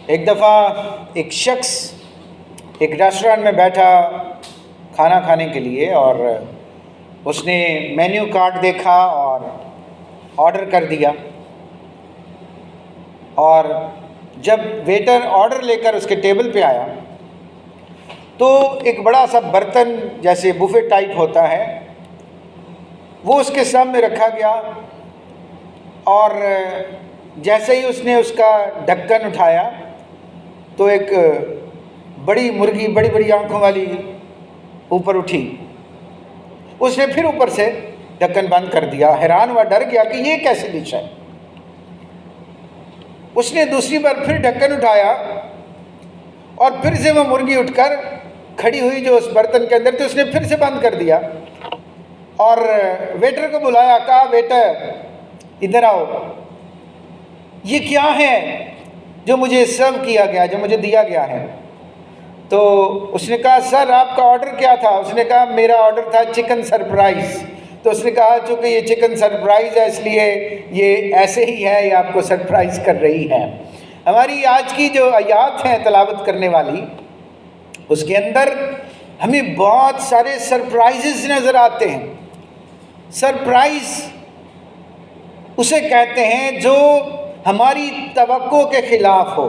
ایک دفعہ ایک شخص ایک ریسٹورینٹ میں بیٹھا کھانا کھانے کے لیے، اور اس نے مینیو کارڈ دیکھا اور آرڈر کر دیا، اور جب ویٹر آرڈر لے کر اس کے ٹیبل پہ آیا تو ایک بڑا سا برتن جیسے بوفے ٹائپ ہوتا ہے وہ اس کے سامنے رکھا گیا، اور جیسے ہی اس نے اس کا ڈھکن اٹھایا تو ایک بڑی مرغی بڑی بڑی آنکھوں والی اوپر اٹھی۔ اس نے پھر اوپر سے ڈھکن بند کر دیا، حیران ہوا، ڈر گیا کہ یہ کیسی ڈش ہے۔ اس نے دوسری بار پھر ڈھکن اٹھایا اور پھر سے وہ مرغی اٹھ کر کھڑی ہوئی جو اس برتن کے اندر تھی، اس نے پھر سے بند کر دیا اور ویٹر کو بلایا، کہا ویٹر ادھر آؤ، یہ کیا ہے جو مجھے سرو کیا گیا، جو مجھے دیا گیا ہے؟ تو اس نے کہا سر آپ کا آرڈر کیا تھا؟ اس نے کہا میرا آرڈر تھا چکن سرپرائز۔ تو اس نے کہا چونکہ یہ چکن سرپرائز ہے اس لیے یہ ایسے ہی ہے، یہ آپ کو سرپرائز کر رہی ہے۔ ہماری آج کی جو آیات ہیں تلاوت کرنے والی، اس کے اندر ہمیں بہت سارے سرپرائزز نظر آتے ہیں۔ سرپرائز اسے کہتے ہیں جو ہماری توقع کے خلاف ہو،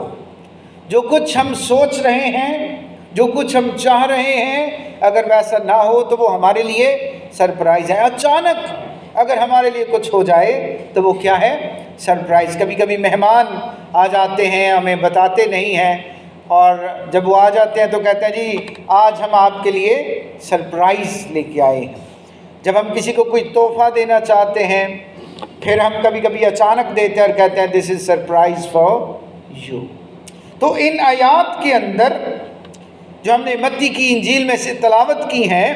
جو کچھ ہم سوچ رہے ہیں، جو کچھ ہم چاہ رہے ہیں، اگر ویسا نہ ہو تو وہ ہمارے لیے سرپرائز ہے۔ اچانک اگر ہمارے لیے کچھ ہو جائے تو وہ کیا ہے؟ سرپرائز۔ کبھی کبھی مہمان آ جاتے ہیں، ہمیں بتاتے نہیں ہیں، اور جب وہ آ جاتے ہیں تو کہتے ہیں جی آج ہم آپ کے لیے سرپرائز لے کے آئے ہیں۔ جب ہم کسی کو کوئی تحفہ دینا چاہتے ہیں پھر ہم کبھی کبھی اچانک دیتے ہیں اور کہتے ہیں دس از سرپرائز فار یو۔ تو ان آیات کے اندر جو ہم نے متی کی انجیل میں سے تلاوت کی ہیں،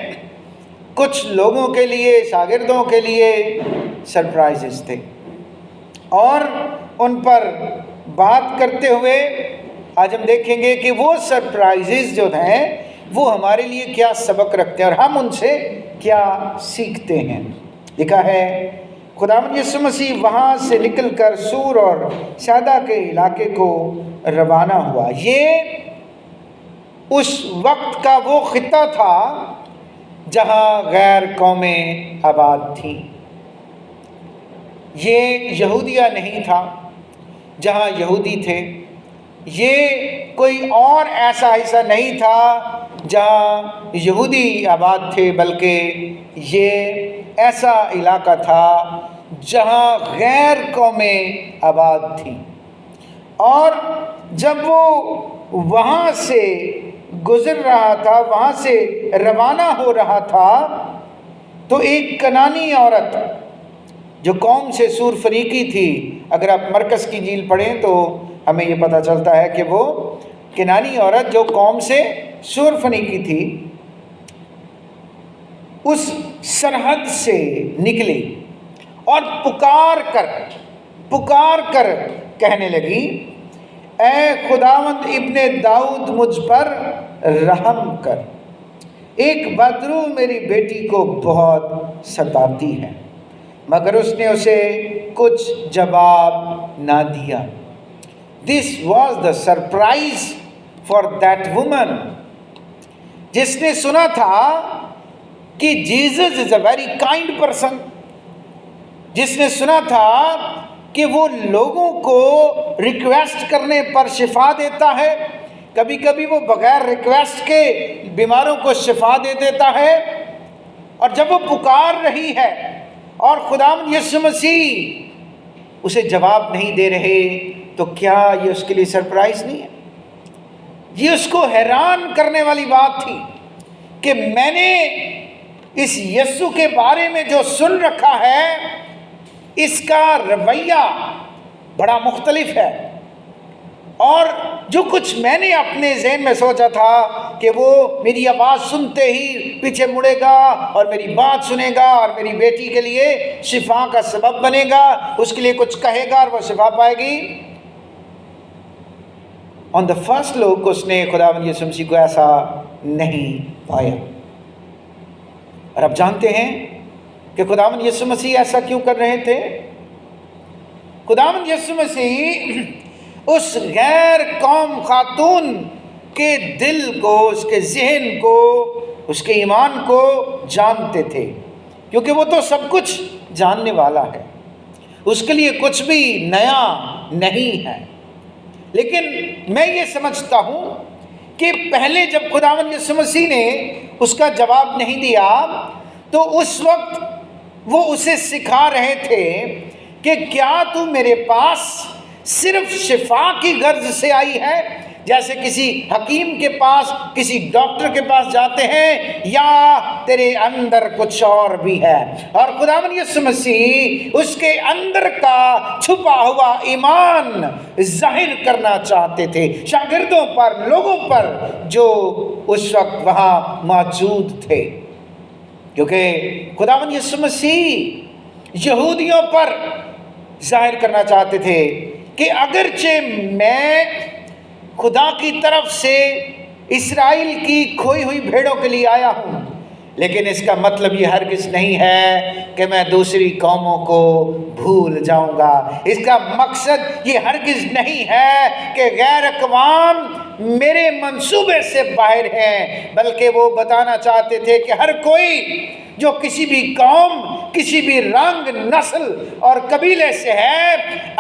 کچھ لوگوں کے لیے، شاگردوں کے لیے سرپرائزز تھے، اور ان پر بات کرتے ہوئے آج ہم دیکھیں گے کہ وہ سرپرائزز جو ہیں وہ ہمارے لیے کیا سبق رکھتے ہیں اور ہم ان سے کیا سیکھتے ہیں۔ لکھا ہے خداوند یسوع مسیح وہاں سے نکل کر سور اور سیدا کے علاقے کو روانہ ہوا۔ یہ اس وقت کا وہ خطہ تھا جہاں غیر قومیں آباد تھیں۔ یہ یہودیہ نہیں تھا جہاں یہودی تھے، یہ کوئی اور ایسا حصہ نہیں تھا جہاں یہودی آباد تھے، بلکہ یہ ایسا علاقہ تھا جہاں غیر قومیں آباد تھیں۔ اور جب وہ وہاں سے گزر رہا تھا، وہاں سے روانہ ہو رہا تھا، تو ایک کنانی عورت جو قوم سے سور فریقی تھی، اگر آپ مرکز کی انجیل پڑھیں تو ہمیں یہ پتہ چلتا ہے کہ وہ کنانی عورت جو قوم سے سور فریقی تھی، اس سرحد سے نکلی اور پکار کر کہنے لگی، اے خداوند ابن داؤد مجھ پر رحم کر، ایک بدرو میری بیٹی کو بہت ستاتی ہے۔ مگر اس نے اسے کچھ جواب نہ دیا۔ This was the surprise for that woman، جس نے سنا تھا کہ Jesus is a very kind person, جس نے سنا تھا کہ وہ لوگوں کو ریکویسٹ کرنے پر شفا دیتا ہے، کبھی کبھی وہ بغیر ریکویسٹ کے بیماروں کو شفا دے دیتا ہے، اور جب وہ پکار رہی ہے اور خداوند یسوع مسیح اسے جواب نہیں دے رہے، تو کیا یہ اس کے لیے سرپرائز نہیں ہے؟ یہ اس کو حیران کرنے والی بات تھی کہ میں نے اس یسوع کے بارے میں جو سن رکھا ہے، اس کا رویہ بڑا مختلف ہے، اور جو کچھ میں نے اپنے ذہن میں سوچا تھا کہ وہ میری آواز سنتے ہی پیچھے مڑے گا اور میری بات سنے گا اور میری بیٹی کے لیے شفا کا سبب بنے گا، اس کے لیے کچھ کہے گا اور وہ شفا پائے گی، آن دا فرسٹ لک اس نے خداوند یسوع مسیح کو ایسا نہیں پایا۔ اور آپ جانتے ہیں کہ خداوند یسوع مسیح ایسا کیوں کر رہے تھے؟ خداوند یسوع مسیح اس غیر قوم خاتون کے دل کو، اس کے ذہن کو، اس کے ایمان کو جانتے تھے، کیونکہ وہ تو سب کچھ جاننے والا ہے، اس کے لیے کچھ بھی نیا نہیں ہے۔ لیکن میں یہ سمجھتا ہوں کہ پہلے جب خداوند یسوع مسیح نے اس کا جواب نہیں دیا تو اس وقت وہ اسے سکھا رہے تھے کہ کیا تو میرے پاس صرف شفا کی غرض سے آئی ہے، جیسے کسی حکیم کے پاس، کسی ڈاکٹر کے پاس جاتے ہیں، یا تیرے اندر کچھ اور بھی ہے؟ اور خداوند یسوع مسیح اس کے اندر کا چھپا ہوا ایمان ظاہر کرنا چاہتے تھے شاگردوں پر، لوگوں پر جو اس وقت وہاں موجود تھے، کیونکہ خداوند یسوع مسیح یہودیوں پر ظاہر کرنا چاہتے تھے کہ اگرچہ میں خدا کی طرف سے اسرائیل کی کھوئی ہوئی بھیڑوں کے لیے آیا ہوں، لیکن اس کا مطلب یہ ہرگز نہیں ہے کہ میں دوسری قوموں کو بھول جاؤں گا۔ اس کا مقصد یہ ہرگز نہیں ہے کہ غیر اقوام میرے منصوبے سے باہر ہیں، بلکہ وہ بتانا چاہتے تھے کہ ہر کوئی جو کسی بھی قوم، کسی بھی رنگ، نسل اور قبیلے سے ہے،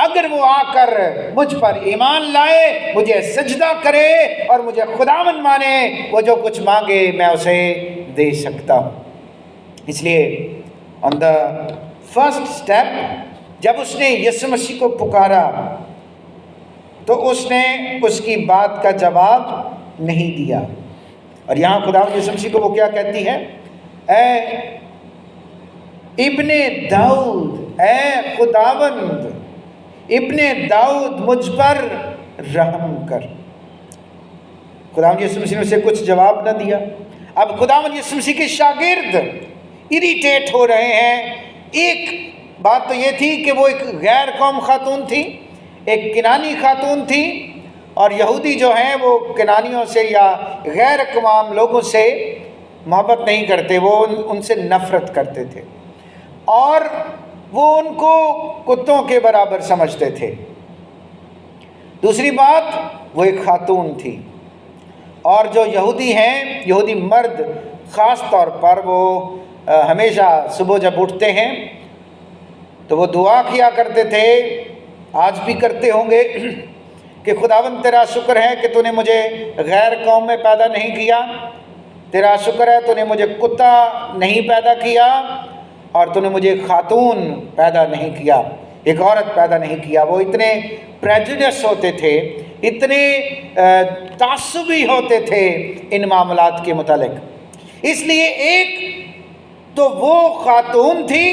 اگر وہ آ کر مجھ پر ایمان لائے، مجھے سجدہ کرے اور مجھے خداوند مانے، وہ جو کچھ مانگے میں اسے دے سکتا ہوں۔ اس لیے آن دا فرسٹ اسٹیپ جب اس نے یسوع مسیح کو پکارا تو اس نے اس کی بات کا جواب نہیں دیا، اور یہاں خداوند یسوع مسیح کو وہ کیا کہتی ہے؟ اے ابن داؤد، اے خداوند ابن داؤد مجھ پر رحم کر۔ خداوند یسوع مسیح نے اسے کچھ جواب نہ دیا۔ اب خداوند یسوع مسیح کے شاگرد اریٹیٹ ہو رہے ہیں۔ ایک بات تو یہ تھی کہ وہ ایک غیر قوم خاتون تھی، ایک کنانی خاتون تھی، اور یہودی جو ہیں وہ کنانیوں سے یا غیر اقوام لوگوں سے محبت نہیں کرتے، وہ ان سے نفرت کرتے تھے، اور وہ ان کو کتوں کے برابر سمجھتے تھے۔ دوسری بات، وہ ایک خاتون تھی، اور جو یہودی ہیں، یہودی مرد خاص طور پر، وہ ہمیشہ صبح جب اٹھتے ہیں تو وہ دعا کیا کرتے تھے، آج بھی کرتے ہوں گے، کہ خداوند تیرا شکر ہے کہ تو نے مجھے غیر قوم میں پیدا نہیں کیا، تیرا شکر ہے تو نے مجھے کتا نہیں پیدا کیا، اور تو نے مجھے خاتون پیدا نہیں کیا، ایک عورت پیدا نہیں کیا۔ وہ اتنے پریجوڈس ہوتے تھے، اتنے تعصبی ہوتے تھے ان معاملات کے متعلق۔ اس لیے ایک تو وہ خاتون تھی،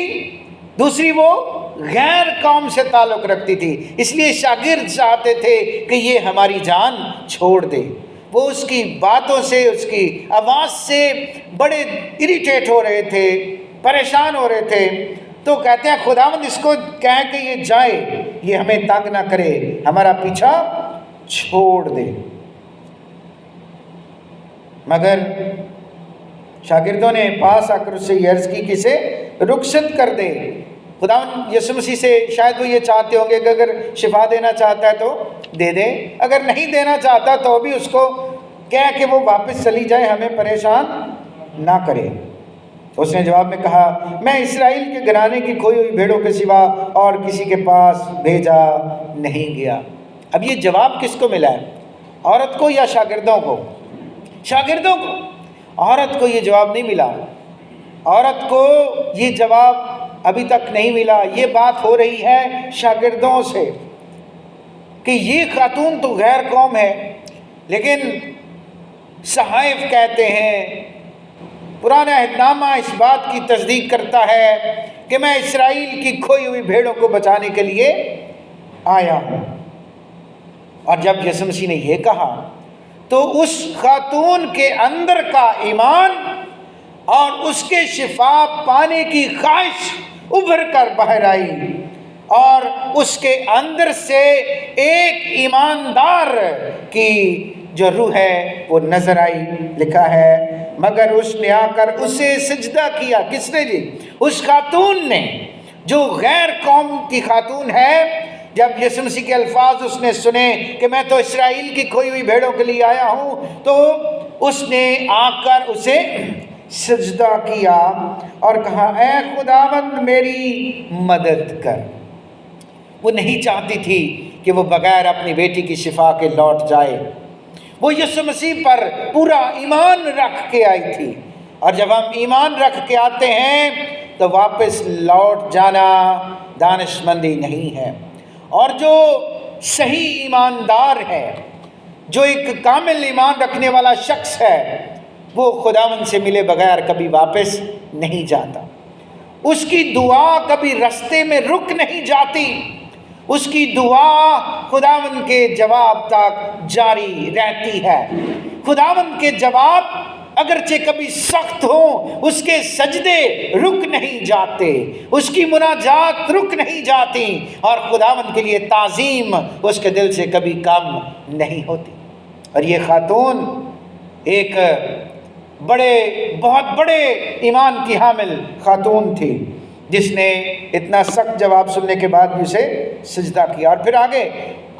دوسری وہ غیر قوم سے تعلق رکھتی تھی، اس لیے شاگرد چاہتے تھے کہ یہ ہماری جان چھوڑ دے۔ وہ اس کی باتوں سے، اس کی آواز سے بڑے اریٹیٹ ہو رہے تھے، پریشان ہو رہے تھے، تو کہتے ہیں خداوند اس کو کہیں کہ یہ جائے، یہ ہمیں تنگ نہ کرے، ہمارا پیچھا چھوڑ دے۔ مگر شاگردوں نے پاس آ کر اس سے یہ عرض کی کہ اسے رخصت کر دے۔ خداوند یسوع مسیح سے شاید وہ یہ چاہتے ہوں گے کہ اگر شفا دینا چاہتا ہے تو دے دے، اگر نہیں دینا چاہتا تو بھی اس کو کہہ کہ وہ واپس چلی جائے، ہمیں پریشان نہ کرے۔ اس نے جواب میں کہا، میں اسرائیل کے گھرانے کی کھوئی ہوئی بھیڑوں کے سوا اور کسی کے پاس بھیجا نہیں گیا۔ اب یہ جواب کس کو ملا ہے؟ عورت کو یا شاگردوں کو؟ شاگردوں کو۔ عورت کو یہ جواب نہیں ملا، عورت کو یہ جواب ابھی تک نہیں ملا۔ یہ بات ہو رہی ہے شاگردوں سے کہ یہ خاتون تو غیر قوم ہے، لیکن صحائف کہتے ہیں، پرانا عہد نامہ اس بات کی تصدیق کرتا ہے کہ میں اسرائیل کی کھوئی ہوئی بھیڑوں کو بچانے کے لیے آیا ہوں۔ اور جب یسوع مسیح نے یہ کہا تو اس خاتون کے اندر کا ایمان اور اس کے شفا پانے کی خواہش ابھر کر باہر آئی، اور اس کے اندر سے ایک ایماندار کی جو روح ہے وہ نظر آئی۔ لکھا ہے، مگر اس نے آ کر اسے سجدہ کیا۔ کس نے جی؟ اس خاتون نے، جو غیر قوم کی خاتون ہے، जब यीशु मसीह के अल्फाज उसने सुने कि मैं तो इसराइल की खोई हुई भेड़ों के लिए आया हूँ, तो उसने आकर उसे सजदा किया और कहा, ऐ खुदावंद मेरी मदद कर। वो नहीं चाहती थी कि वो बगैर अपनी बेटी की शिफा के लौट जाए। वो यीशु मसीह पर पूरा ईमान रख के आई थी, और जब हम ईमान रख के आते हैं तो वापस लौट जाना दानिशमंदी नहीं है। और जो सही ईमानदार है, जो एक कामिल ईमान रखने वाला शख्स है, वो खुदावंद से मिले बगैर कभी वापस नहीं जाता। उसकी दुआ कभी रास्ते में रुक नहीं जाती, उसकी दुआ खुदावंद के जवाब तक जारी रहती है। खुदावंद के जवाब अगरचे कभी सख्त हो, उसके सजदे रुक नहीं जाते, उसकी मुनाजात रुक नहीं जाती, और खुदावंद के लिए ताज़ीम उसके दिल से कभी कम नहीं होती। और ये खातून एक बहुत बड़े ईमान की हामिल खातून थी, जिसने इतना सख्त जवाब सुनने के बाद भी उसे सजदा किया। और फिर आगे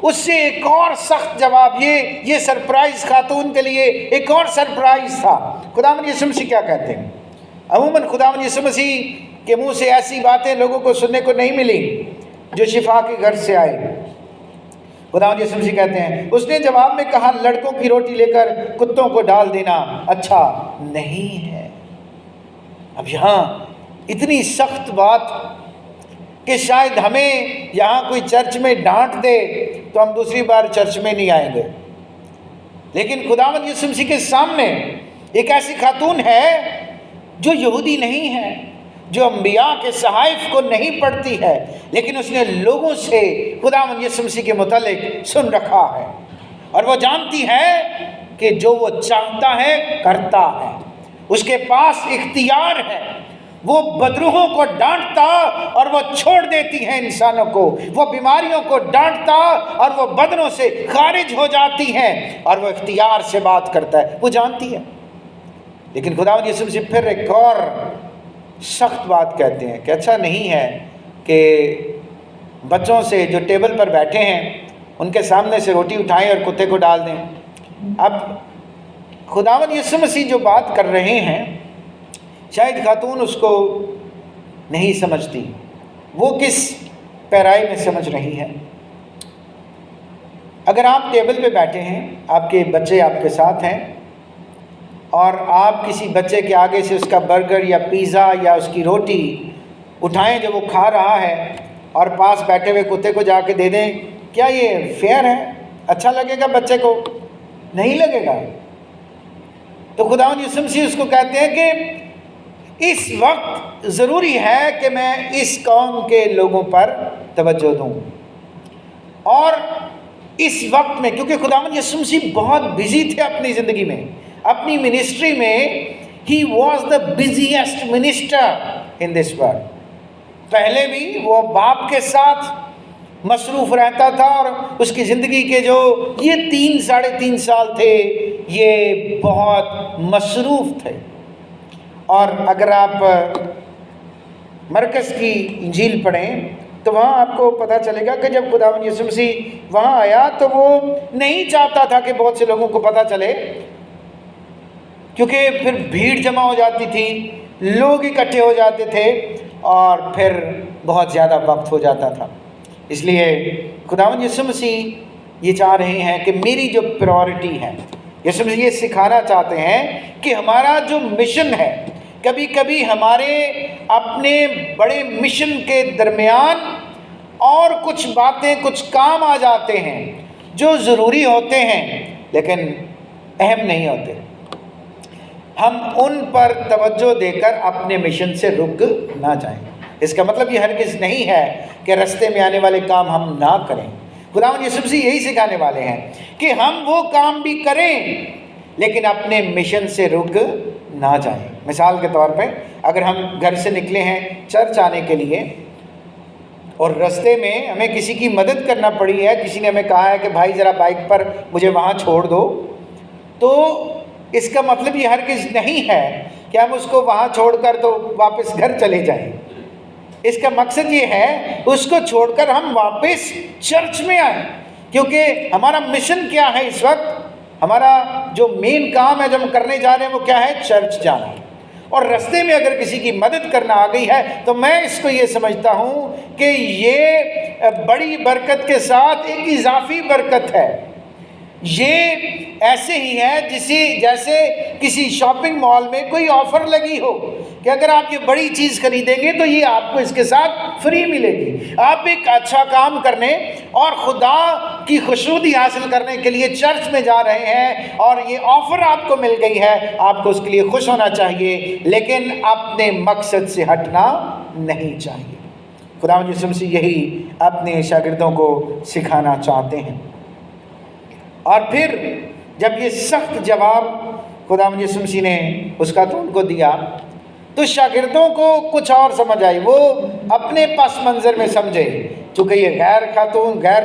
उससे एक और सख्त जवाब, ये सरप्राइज खातून के लिए एक और सरप्राइज था। खुदावंद यीशु मसीह क्या कहते हैं? अमूमन खुदावंद यीशु मसीह के मुंह से ऐसी बातें लोगों को सुनने को नहीं मिली जो शिफा के घर से आए। खुदावंद यीशु मसीह कहते हैं, उसने जवाब में कहा, लड़कों की रोटी लेकर कुत्तों को डाल देना अच्छा नहीं है। अब यहाँ इतनी सख्त बात कि शायद हमें यहाँ कोई चर्च में डांट दे तो हम दूसरी बार चर्च में नहीं आएंगे, लेकिन खुदावंद यीशु मसीह के सामने एक ऐसी खातून है जो यहूदी नहीं है, जो अंबिया के सहाइफ को नहीं पढ़ती है, लेकिन उसने लोगों से खुदावंद यीशु मसीह के मुतालिक सुन रखा है, और वो जानती है कि जो वो चाहता है करता है, उसके पास इख्तियार है। वो बदरूहों को डांटता और वो छोड़ देती है इंसानों को, वो बीमारियों को डांटता और वो बदनों से खारिज हो जाती हैं, और वो इख्तियार से बात करता है, वो जानती है। लेकिन खुदावंद यीशु मसीह फिर एक और सख्त बात कहते हैं कि अच्छा नहीं है कि बच्चों से जो टेबल पर बैठे हैं उनके सामने से रोटी उठाएं और कुत्ते को डाल दें। अब खुदावंद यीशु मसीह जो बात कर रहे हैं, शायद खातून उसको नहीं समझती, वो किस पैराई में समझ रही है। अगर आप टेबल पे बैठे हैं, आपके बच्चे आपके साथ हैं, और आप किसी बच्चे के आगे से उसका बर्गर या पिज़्ज़ा या उसकी रोटी उठाएं जो वो खा रहा है, और पास बैठे हुए कुत्ते को जाके दे दें, क्या ये फेयर है? अच्छा लगेगा बच्चे को? नहीं लगेगा। तो खुदावंद यीशु मसीह उसको कहते हैं कि इस वक्त ज़रूरी है कि मैं इस कौम के लोगों पर तवज्जो दूँ, और इस वक्त में, क्योंकि खुदावंद यीशु मसीह बहुत बिजी थे अपनी ज़िंदगी में, अपनी मिनिस्ट्री में, he was the busiest minister in this world. पहले भी वो बाप के साथ मसरूफ़ रहता था, और उसकी ज़िंदगी के जो ये 3-3.5 साल थे, ये बहुत मसरूफ़ थे। और अगर आप मरकज़ की इंजील पढ़ें तो वहाँ आपको पता चलेगा कि जब खुदावंद यीशु मसीह वहाँ आया तो वो नहीं चाहता था कि बहुत से लोगों को पता चले, क्योंकि फिर भीड़ जमा हो जाती थी, लोग इकट्ठे हो जाते थे, और फिर बहुत ज़्यादा वक्त हो जाता था। इसलिए खुदावंद यीशु मसीह ये चाह रहे हैं कि मेरी जो प्रायोरिटी है, यीशु मसीह ये सिखाना चाहते हैं कि हमारा जो मिशन है, कभी कभी हमारे अपने बड़े मिशन के दरमियान और कुछ बातें, कुछ काम आ जाते हैं जो ज़रूरी होते हैं लेकिन अहम नहीं होते। हम उन पर तवज्जो देकर अपने मिशन से रुक ना जाएं। इसका मतलब ये हरगिज़ नहीं है कि रास्ते में आने वाले काम हम ना करें। खुदावंद यीशु मसीह यही सिखाने वाले हैं कि हम वो काम भी करें लेकिन अपने मिशन से रुक ना जाएं। मिसाल के तौर पे अगर हम घर से निकले हैं चर्च आने के लिए और रास्ते में हमें किसी की मदद करना पड़ी है, किसी ने हमें कहा है कि भाई ज़रा बाइक पर मुझे वहाँ छोड़ दो, तो इसका मतलब ये हरगिज़ नहीं है कि हम उसको वहाँ छोड़कर तो वापस घर चले जाएं। اس کا مقصد یہ ہے اس کو چھوڑ کر ہم واپس چرچ میں آئیں، کیونکہ ہمارا مشن کیا ہے اس وقت، ہمارا جو مین کام ہے جو ہم کرنے جا رہے ہیں وہ کیا ہے؟ چرچ جانا ہے۔ اور رستے میں اگر کسی کی مدد کرنا آ گئی ہے تو میں اس کو یہ سمجھتا ہوں کہ یہ بڑی برکت کے ساتھ ایک اضافی برکت ہے۔ یہ ایسے ہی ہے جیسے کسی شاپنگ مال میں کوئی آفر لگی ہو کہ اگر آپ یہ بڑی چیز خریدیں گے تو یہ آپ کو اس کے ساتھ فری ملے گی۔ آپ ایک اچھا کام کرنے اور خدا کی خوشنودی حاصل کرنے کے لیے چرچ میں جا رہے ہیں اور یہ آفر آپ کو مل گئی ہے، آپ کو اس کے لیے خوش ہونا چاہیے، لیکن اپنے مقصد سے ہٹنا نہیں چاہیے۔ خداوند یسوع مسیح یہی اپنے شاگردوں کو سکھانا چاہتے ہیں۔ اور پھر جب یہ سخت جواب خداوند یسوع مسیح نے اس خاتون کو دیا تو شاگردوں کو کچھ اور سمجھ آئی، وہ اپنے پس منظر میں سمجھے، چونکہ یہ غیر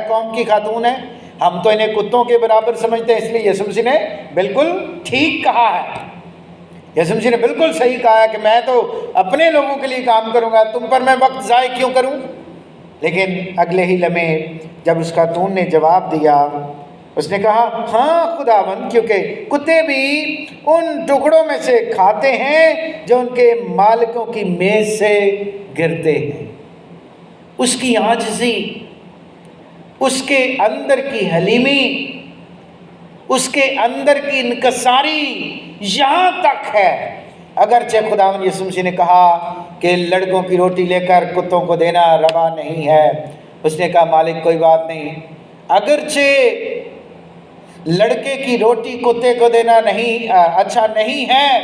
قوم کی خاتون ہے، ہم تو انہیں کتوں کے برابر سمجھتے ہیں، اس لیے یسوع مسیح نے بالکل ٹھیک کہا ہے، یسوع مسیح نے بالکل صحیح کہا ہے کہ میں تو اپنے لوگوں کے لیے کام کروں گا، تم پر میں وقت ضائع کیوں کروں؟ لیکن اگلے ہی لمحے جب اس خاتون نے جواب دیا، اس نے کہا ہاں خداوند، کیونکہ کتے بھی ان ٹکڑوں میں سے کھاتے ہیں جو ان کے مالکوں کی میز سے گرتے ہیں۔ اس کی عاجزی، اس کے اندر کی حلیمی، اس کے اندر کی انکساری یہاں تک ہے۔ اگرچہ خداوند یسوع مسیح نے کہا کہ لڑکوں کی روٹی لے کر کتوں کو دینا روا نہیں ہے، اس نے کہا مالک کوئی بات نہیں، اگرچہ لڑکے کی روٹی کتے کو دینا نہیں اچھا نہیں ہے،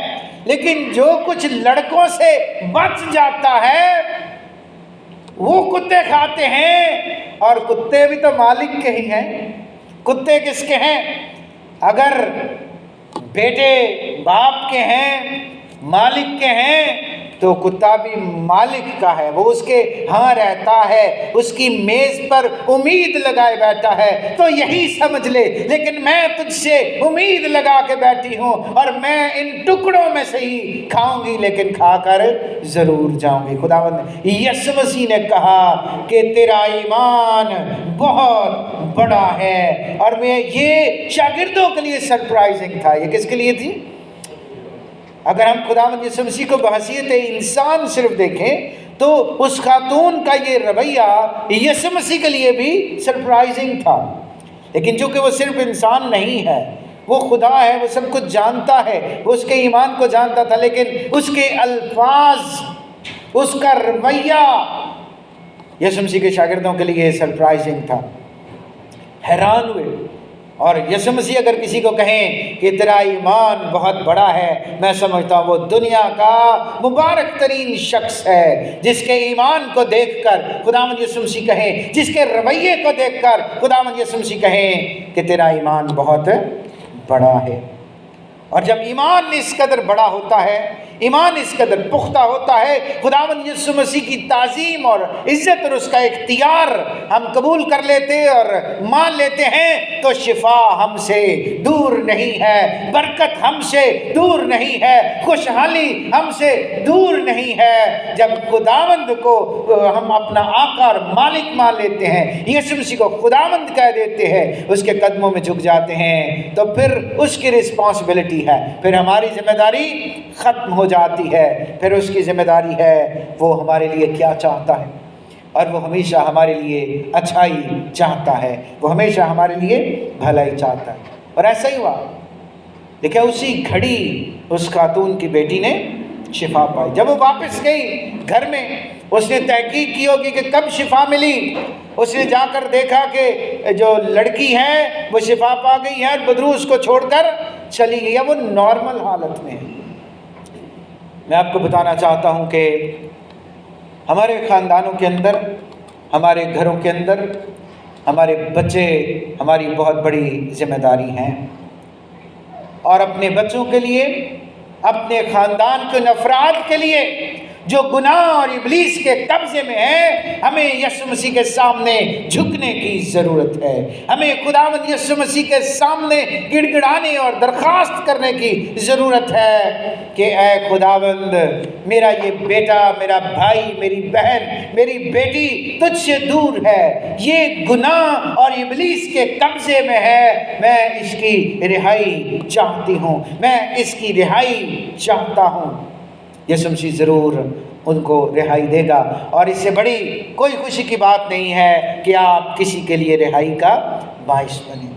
لیکن جو کچھ لڑکوں سے بچ جاتا ہے وہ کتے کھاتے ہیں، اور کتے بھی تو مالک کے ہی ہیں۔ کتے کس کے ہیں؟ اگر بیٹے باپ کے ہیں، مالک کے ہیں، تو کتا بھی مالک کا ہے، وہ اس کے ہاں رہتا ہے، اس کی میز پر امید لگائے بیٹھا ہے، تو یہی سمجھ لے۔ لیکن میں تجھ سے امید لگا کے بیٹھی ہوں اور میں ان ٹکڑوں میں سے ہی کھاؤں گی، لیکن کھا کر ضرور جاؤں گی۔ خداوند یسوع مسیح نے کہا کہ تیرا ایمان بہت بڑا ہے، اور میں یہ شاگردوں کے لیے سرپرائزنگ تھا۔ یہ کس کے لیے تھی؟ اگر ہم خداوند یسوع مسیح کو بحیثیت انسان صرف دیکھیں تو اس خاتون کا یہ رویہ یسوع مسیح کے لیے بھی سرپرائزنگ تھا، لیکن چونکہ وہ صرف انسان نہیں ہے، وہ خدا ہے، وہ سب کچھ جانتا ہے، وہ اس کے ایمان کو جانتا تھا، لیکن اس کے الفاظ، اس کا رویہ یسوع مسیح کے شاگردوں کے لیے سرپرائزنگ تھا۔ حیران ہوئے۔ اور یسوع مسیح اگر کسی کو کہیں کہ تیرا ایمان بہت بڑا ہے، میں سمجھتا ہوں وہ دنیا کا مبارک ترین شخص ہے، جس کے ایمان کو دیکھ کر خداوند یسوع مسیح کہیں، جس کے رویے کو دیکھ کر خداوند یسوع مسیح کہیں کہ تیرا ایمان بہت بڑا ہے۔ اور جب ایمان اس قدر بڑا ہوتا ہے، ایمان اس قدر پختہ ہوتا ہے، خداوند یسوع مسیح کی تعظیم اور عزت اور اس کا اختیار ہم قبول کر لیتے اور مان لیتے ہیں، تو شفا ہم سے دور نہیں ہے، برکت ہم سے دور نہیں ہے، خوشحالی ہم سے دور نہیں ہے۔ جب خداوند کو ہم اپنا آقا اور مالک مان لیتے ہیں، یسوع مسیح کو خداوند کہہ دیتے ہیں، اس کے قدموں میں جھک جاتے ہیں، تو پھر اس کی رسپانسبلٹی ہے، پھر ہماری ذمہ داری ختم ہو جاتی ہے۔ پھر اس کی ذمہ داری ہے وہ ہمارے لیے کیا چاہتا ہے، اور وہ ہمیشہ ہمارے لیے اچھائی چاہتا ہے، وہ ہمیشہ ہمارے لیے بھلائی چاہتا ہے۔ اور ایسا ہی ہوا، دیکھیں اسی گھڑی اس خاتون کی بیٹی نے شفا پائی۔ جب وہ واپس گئی گھر میں، اس نے تحقیق کی ہوگی کہ کب شفا ملی۔ اس نے جا کر دیکھا کہ جو لڑکی ہے وہ شفا پا گئی ہے، اور بدرو اس کو چھوڑ کر چلی گئی ہے، وہ نارمل حالت میں ہے۔ میں آپ کو بتانا چاہتا ہوں کہ ہمارے خاندانوں کے اندر، ہمارے گھروں کے اندر ہمارے بچے ہماری بہت بڑی ذمہ داری ہیں، اور اپنے بچوں کے لیے، اپنے خاندان کے افراد کے لیے जो गुनाह और इब्लीस के कब्जे में है, हमें यीशु मसीह के सामने झुकने की ज़रूरत है। हमें खुदावंद यीशु मसीह के सामने गिड़गिड़ाने और दरख्वास्त करने की ज़रूरत है कि ऐ खुदावंद, मेरा ये बेटा, मेरा भाई, मेरी बहन, मेरी बेटी तुझसे दूर है, ये गुनाह और इब्लीस के कब्जे में है, मैं इसकी रिहाई चाहती हूँ, मैं इसकी रिहाई चाहता हूँ। यीशु मसीह ज़रूर उनको रिहाई देगा। और इससे बड़ी कोई खुशी की बात नहीं है कि आप किसी के लिए रिहाई का बाइस बने।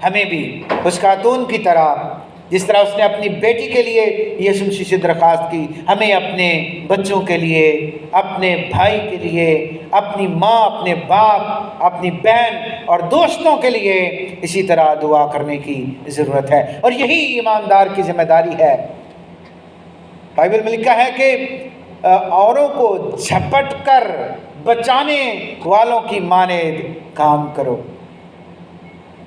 हमें भी उस खातून की तरह, जिस तरह उसने अपनी बेटी के लिए यीशु मसीह से दरख्वास्त की, हमें अपने बच्चों के लिए, अपने भाई के लिए, अपनी माँ, अपने बाप, अपनी बहन और दोस्तों के लिए इसी तरह दुआ करने की ज़रूरत है। और यही ईमानदार की जिम्मेदारी है। बाइबल में लिखा है कि औरों को झपट कर बचाने वालों की मानेद काम करो।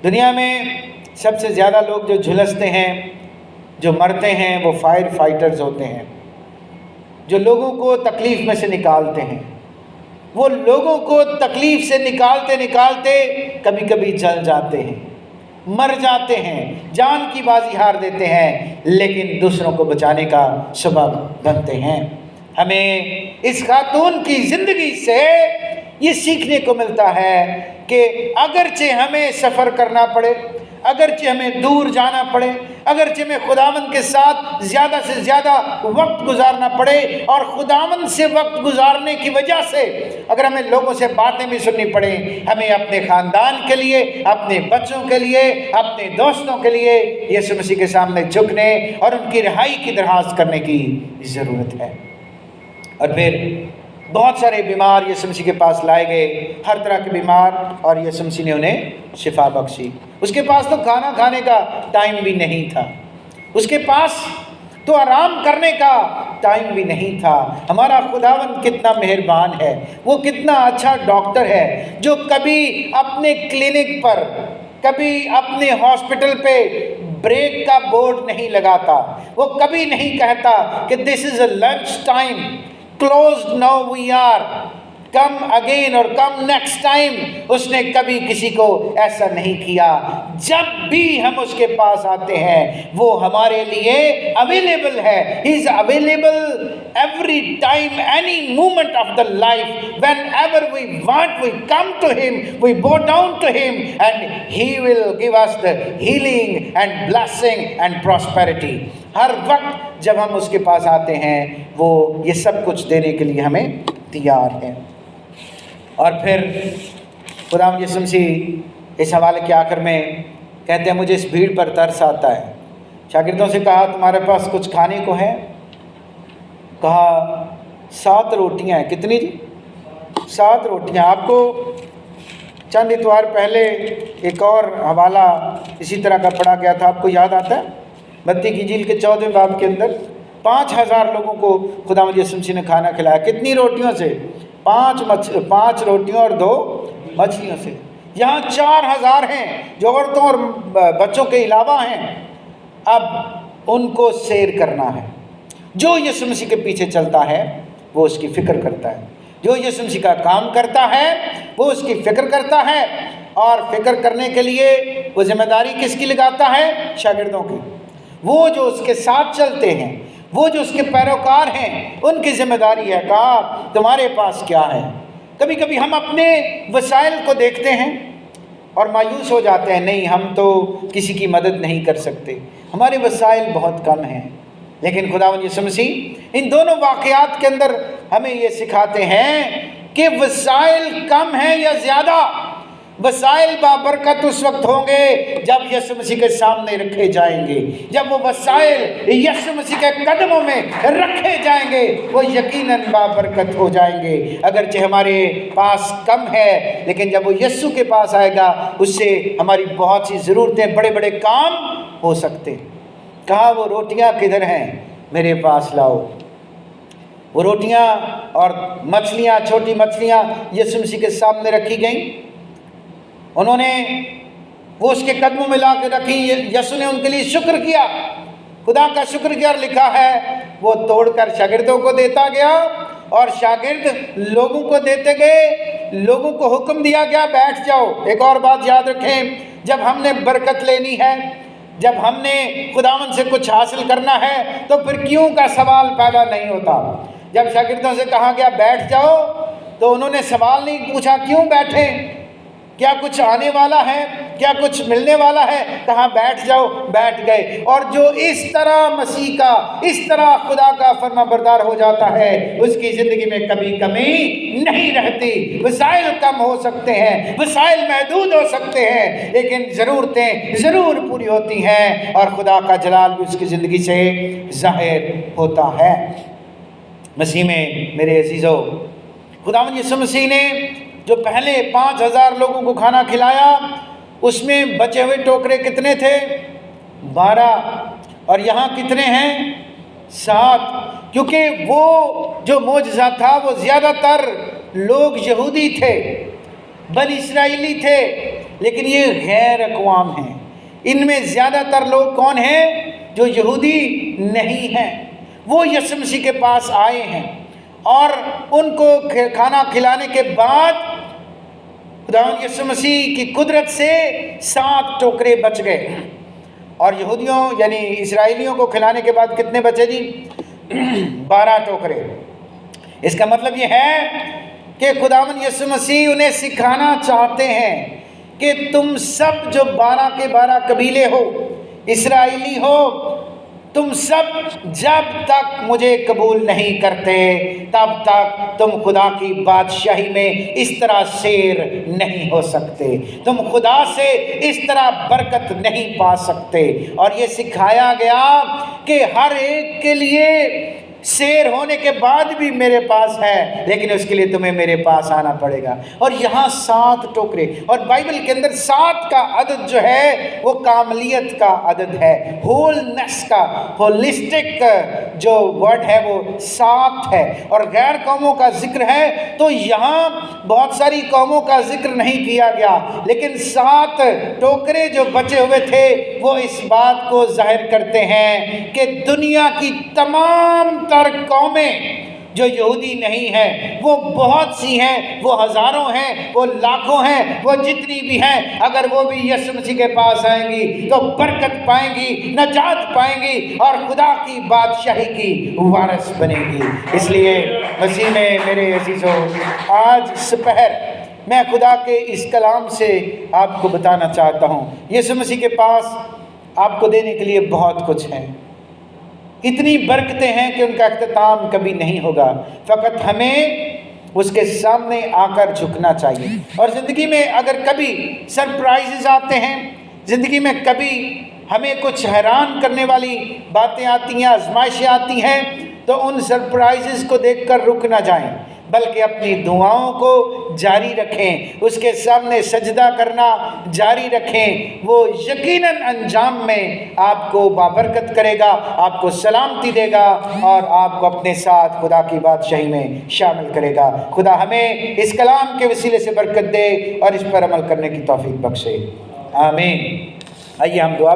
दुनिया में सबसे ज़्यादा लोग जो झुलसते हैं, जो मरते हैं, वो फायर फाइटर्स होते हैं, जो लोगों को तकलीफ़ में से निकालते हैं। वो लोगों को तकलीफ़ से निकालते निकालते कभी कभी जल जाते हैं, मर जाते हैं, जान की बाजी हार देते हैं, लेकिन दूसरों को बचाने का सबब बनते हैं। हमें इस खातून की ज़िंदगी से ये सीखने को मिलता है कि अगरचे हमें सफ़र करना पड़े, अगरचे हमें दूर जाना पड़े, अगरचे हमें खुदावंद के साथ ज़्यादा से ज़्यादा वक्त गुजारना पड़े, और खुदावंद से वक्त गुजारने की वजह से अगर हमें लोगों से बातें भी सुननी पड़े, हमें अपने ख़ानदान के लिए, अपने बच्चों के लिए, अपने दोस्तों के लिए यीशु मसीह के सामने झुकने और उनकी रिहाई की दरख्वास्त करने की ज़रूरत है। और फिर बहुत सारे बीमार यीशु मसीह के पास लाए गए, हर तरह के बीमार, और यीशु मसीह ने उन्हें शिफा बख्शी। उसके पास तो खाना खाने का टाइम भी नहीं था, उसके पास तो आराम करने का टाइम भी नहीं था। हमारा खुदावंद कितना मेहरबान है, वो कितना अच्छा डॉक्टर है, जो कभी अपने क्लिनिक पर, कभी अपने हॉस्पिटल पे ब्रेक का बोर्ड नहीं लगाता। वो कभी नहीं कहता कि this is a lunch time, closed now we are, come again और कम नेक्स्ट टाइम। उसने कभी किसी को ऐसा नहीं किया। जब भी हम उसके पास आते हैं वो हमारे लिए अवेलेबल है। He is available every time, any moment of the life. Whenever we want, we come to him, we bow down to him, and he will give us the healing and blessing and prosperity. हर वक्त जब हम उसके पास आते हैं वो ये सब कुछ देने के लिए हमें तैयार है। और फिर खुदावंद यीशु मसीह इस हवाले के आखिर में कहते हैं, मुझे इस भीड़ पर तरस आता है। शागिर्दों से कहा, तुम्हारे पास कुछ खाने को है? कहा 7 रोटियां हैं। कितनी जी? 7 रोटियां। आपको चंद इतवार पहले एक और हवाला इसी तरह का पढ़ा गया था, आपको याद आता है? मत्ती की इंजील के 14वें बाब के अंदर 5000 लोगों को खुदावंद यीशु मसीह ने खाना खिलाया। कितनी रोटियों से? 5 रोटियों और 2 मछलियों से। यहाँ 4000 हैं जो औरतों और बच्चों के अलावा हैं। अब उनको शेयर करना है। जो यीशु मसीह के पीछे चलता है वो उसकी फ़िक्र करता है, जो यीशु मसीह का काम करता है वो उसकी फ़िक्र करता है। और फ़िक्र करने के लिए वो जिम्मेदारी किसकी लगाता है? शागिर्दों की। वो जो उसके साथ चलते हैं, वो जो उसके पैरोकार हैं, उनकी जिम्मेदारी है। कहा तुम्हारे पास क्या है? कभी कभी हम अपने वसाइल को देखते हैं और मायूस हो जाते हैं, नहीं हम तो किसी की मदद नहीं कर सकते, हमारे वसाइल बहुत कम हैं। लेकिन खुदावंद यीशु मसीह इन दोनों वाक़यात के अंदर हमें ये सिखाते हैं कि वसाइल कम है या ज़्यादा, वसाइल बाबरकत उस वक्त होंगे जब यीशु मसीह के सामने रखे जाएंगे। जब वो वसाइल यीशु मसीह के कदमों में रखे जाएंगे वो यकीनन बाबरकत हो जाएंगे। अगरचे हमारे पास कम है, लेकिन जब वो यीशु के पास आएगा उससे हमारी बहुत सी ज़रूरतें, बड़े बड़े काम हो सकते हैं। कहा वो रोटियां किधर हैं? मेरे पास लाओ। वो रोटियां और मछलियां, छोटी मछलियां यीशु मसीह के सामने रखी गईं। उन्होंने वो उसके कदमों में ला के रखी। यीशु ने उनके लिए शुक्र किया। खुदा का शुक्र किया और लिखा है वो तोड़कर शागिर्दों को देता गया और शागिर्द लोगों को देते गए, लोगों को हुक्म दिया गया बैठ जाओ। एक और बात याद रखें, जब हमने बरकत लेनी है, जब हमने खुदावन से कुछ हासिल करना है, तो फिर क्यों का सवाल पैदा नहीं होता। जब शागिर्दों से कहा गया बैठ जाओ तो उन्होंने सवाल नहीं पूछा क्यों बैठे, क्या कुछ आने वाला है, क्या कुछ मिलने वाला है, कहाँ बैठ जाओ, बैठ गए। और जो इस तरह मसीह का, इस तरह खुदा का फरमाबरदार हो जाता है, उसकी ज़िंदगी में कभी कमी नहीं रहती। वसाइल कम हो सकते हैं, वसाइल महदूद हो सकते हैं, लेकिन ज़रूरतें ज़रूर पूरी होती हैं और खुदा का जलाल भी उसकी ज़िंदगी से ज़ाहिर होता है। मसीह में मेरे अजीज़ों, खुदावंद यीशु मसीह ने जो पहले 5000 लोगों को खाना खिलाया, उसमें बचे हुए टोकरे कितने थे? 12। और यहाँ कितने हैं? 7। क्योंकि वो जो मोजज़ा था वो ज़्यादातर लोग यहूदी थे, बनी इस्राएली थे, लेकिन ये गैर अक़वाम हैं। इनमें ज़्यादातर लोग कौन हैं? जो यहूदी नहीं हैं। वो यीशु मसीह के पास आए हैं और उनको खाना खिलाने के बाद खुदावंद यीशु मसीह की कुदरत से 7 टोकरे बच गए। और यहूदियों यानी इस्राएलियों को खिलाने के बाद कितने बचे जी? 12 टोकरे। इसका मतलब ये है कि खुदावंद यीशु मसीह उन्हें सिखाना चाहते हैं कि तुम सब जो 12 के 12 कबीले हो, इस्राएली हो, तुम सब जब तक मुझे कबूल नहीं करते तब तक तुम खुदा की बादशाही में इस तरह शेर नहीं हो सकते, तुम खुदा से इस तरह बरकत नहीं पा सकते। और ये सिखाया गया कि हर एक के लिए शेर होने के बाद भी मेरे पास है, लेकिन उसके लिए तुम्हें मेरे पास आना पड़ेगा। और यहाँ 7 टोकरे, और बाइबल के अंदर 7 का अदद जो है वो कामलियत का अदद है, होलनेस का, होलिस्टिक जो वर्ड है वो 7 है। और गैर कौमों का जिक्र है तो यहाँ बहुत सारी कौमों का जिक्र नहीं किया गया, लेकिन 7 टोकरे जो बचे हुए थे वो इस बात को जाहिर करते हैं कि दुनिया की तमाम कौमें जो यहूदी नहीं है, वो बहुत सी हैं, वो हज़ारों हैं, वो लाखों हैं, वो जितनी भी हैं, अगर वो भी यीशु मसीह के पास आएंगी तो बरकत पाएंगी, नजात पाएंगी और खुदा की बादशाही की वारिस बनेंगी। इसलिए मसीह में मेरे अजीज़ों, आज सुपहर मैं खुदा के इस कलाम से आपको बताना चाहता हूँ, यीशु मसीह के पास आपको देने के लिए बहुत कुछ है। इतनी बरकतें हैं कि उनका अख्ताम कभी नहीं होगा। फ़कत हमें उसके सामने आकर झुकना चाहिए। और ज़िंदगी में अगर कभी सरप्राइजेस आते हैं, ज़िंदगी में कभी हमें कुछ हैरान करने वाली बातें आती हैं, आजमाइशें आती हैं, तो उन सरप्राइजेस को देखकर रुक ना जाएं, बल्कि अपनी दुआओं को जारी रखें, उसके सामने सजदा करना जारी रखें। वो यकीनन अंजाम में आपको बाबरकत करेगा, आपको सलामती देगा और आपको अपने साथ खुदा की बादशाही में शामिल करेगा। खुदा हमें इस कलाम के वसीले से बरकत दे और इस पर अमल करने की तौफीक बख्शे। आमीन। आइए हम दुआ